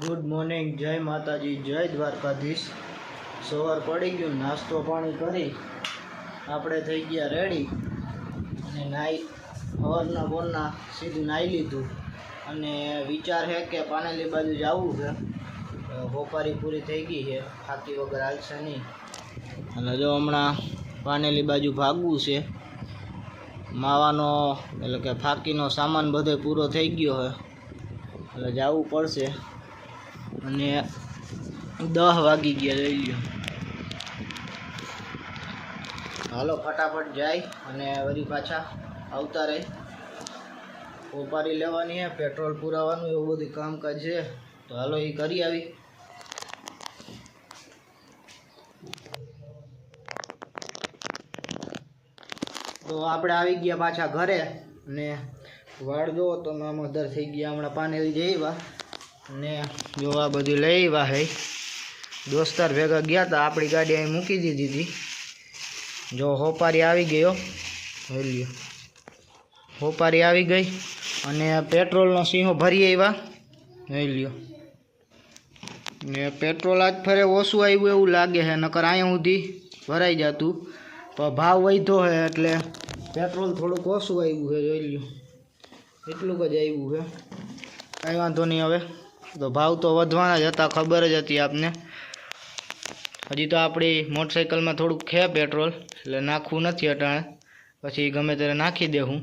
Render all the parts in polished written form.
Good morning, जय माताजी, जय द्वारकाधीश। सवार पड़ी गयो, नास्तो पाणी करी आपणे थई गया रेडी अने नाई सवाરના बोરના सीधું नाई लीधुं अने विचार है कि पानेली बाजू जावुं छे। होपारी पूरी थई गई है, फाकी वगर हालशे नहीं। अने जो हमणां पानेली बाजू भागवुं छे। मावानो એટલે કે ફાકીનો સામાન બધો પૂરો થઈ ગયો છે, એટલે જવું પડશે। અને 10 વાગી ગયા લઈ લ્યો। હાલો ફટાફટ જાય અને વળી પાછા આવતા રહે। ઓપારી લેવાની છે, પેટ્રોલ પુરાવાનું, એવું બધું કામકાજ છે, તો હાલો એ કરી આવી। तो આપણે આવી ગયા પાછા ઘરે અને વાડ જો તમે આમ અધર થઈ ગયા। હમણાં પાનેલી જઈવા અને જો આ બધું લઈ આવ્યા હે। દોસ્તાર ભેગા ગયા હતા, આપણી ગાડી અહીં મૂકી દીધી હતી। જો હોપારી આવી ગયો, જોઈ લ્યો હોપારી આવી ગઈ અને પેટ્રોલનો સિંહો ભરી આવ્યા, જોઈ લ્યો। ને પેટ્રોલ આજ ફરે ઓછું આવ્યું એવું લાગે છે, નકર અહીંયા સુધી ભરાઈ જતું, પણ ભાવ વધ્યો છે એટલે पेट्रोल थोड़ुंक ओछुं आव्युं छे। जोई ल्यो एटलुं ज आव्युं छे, कांई वांधो नहीं। हवे तो भाव तो वधवाना ज हता, खबर ज हती आपने। हजी तो आपणी मोटरसाइकल में थोड़ुंक है पेट्रोल, एटले नाखवुं नथी अटाणे, पछी गमे त्यारे नाखी देहुं।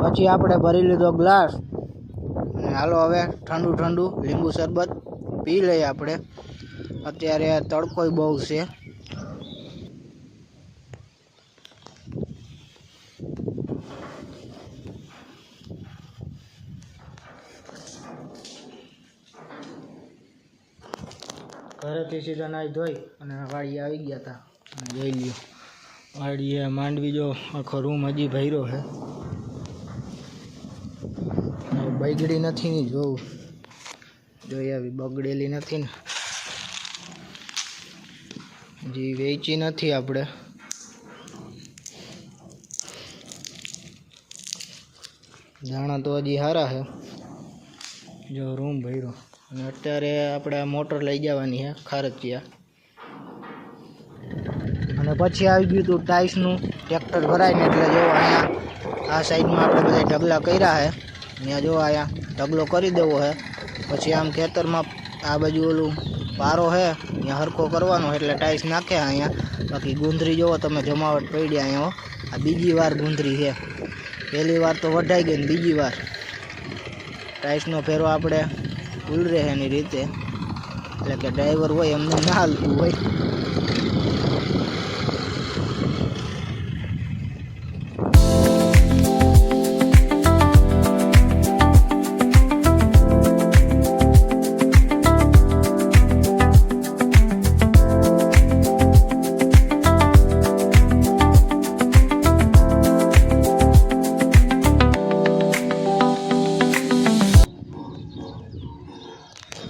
પછી આપણે ભરી લીધો ગ્લાસ અને હાલો હવે ઠંડુ ઠંડુ લીંબુ શરબત પી લઈએ આપણે। અત્યારે તડકોય બહુ છે। ઘરેથી સીધા નાઈ ધોઈ અને વાડી આવી ગયા હતા અને જોઈ લ્યો વાડીએ માંડવી જો આખો રૂમ હજી ભર્યો છે। बगड़ी नहीं जो जो बगड़ेली नहीं ने जी वेची नहीं आपणे। दाणा तो हजी हारा है, जो रूम भर्यो। अत्यारे आपणे मोटर लई जवानी है खारचिया। अने पछी आवी गयुं तुं टाइल्सनुं ट्रेक्टर भराईने, एटले जो अहींया आ साइडमां आपणे बधा ढगला कर्या है, ત્યાં જો આયા ઢગલો કરી દેવો है। પછી આમ ખેતરમાં આ બાજુ ઓલું પારો है, ત્યાં હરખો કરવાનો એટલે ટાઈસ નાખે અહીંયા। બાકી ગુંદરી જોવો તમે જમાવટ પડી અહીંયા। આ બીજી વાર ગુંદરી છે, પહેલી વાર તો વઢાઈ ગઈ ને બીજી વાર ટાઈસનો ફેરો આપણે ભૂલ રહે એની રીતે, એટલે કે ડ્રાઈવર હોય એમને ના હાલતું હોય।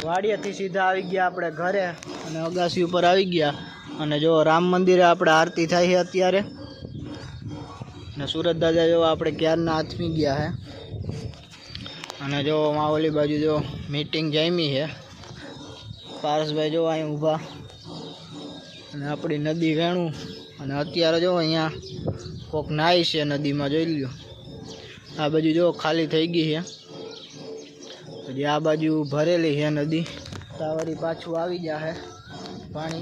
वाड़ियाथी सीधा आई गया अपने घरे अने अगासी पर आई गया। अने जो राम मंदिरे आपणे आरती थाय छे अत्यारे, ने सूरत दादा जो आपणे क्याરના आथमी गया है। अने जो मावली बाजू जो मीटिंग जामी है, पारस भाई जो अहीं ऊभा अने आपणी नदी वेणु अने अत्यारे जो अहींया कोक नाई छे नदी में, जोई ल्यो आ बाजू जो खाली थई गई है, हजी आ बाजू भरेली है नदी। तावरी पाछू आवी जा है पानी।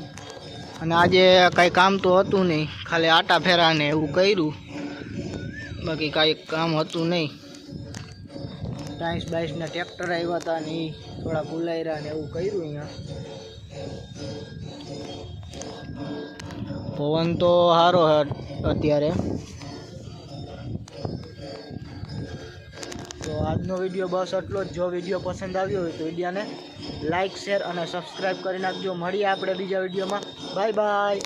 अने आजे काई काम तो हतुं नहीं, खाली आटा फेरा ने एवुं कर्युं, बाकी काई काम हतुं नहीं। टाइस बाइस ने ट्रेक्टर आव्या हता ने थोड़ा बुलायरा ने एवुं कर्युं। अहींया पवन तो हारो है अत्यारे। तो आजनो विडियो बस आटलो ज। जो विडियो पसंद आव्यो होय तो विडियो ने लाइक शेर और सब्सक्राइब कर नाखजो। मळीए आपणे बीजा विडियो में। Bye bye.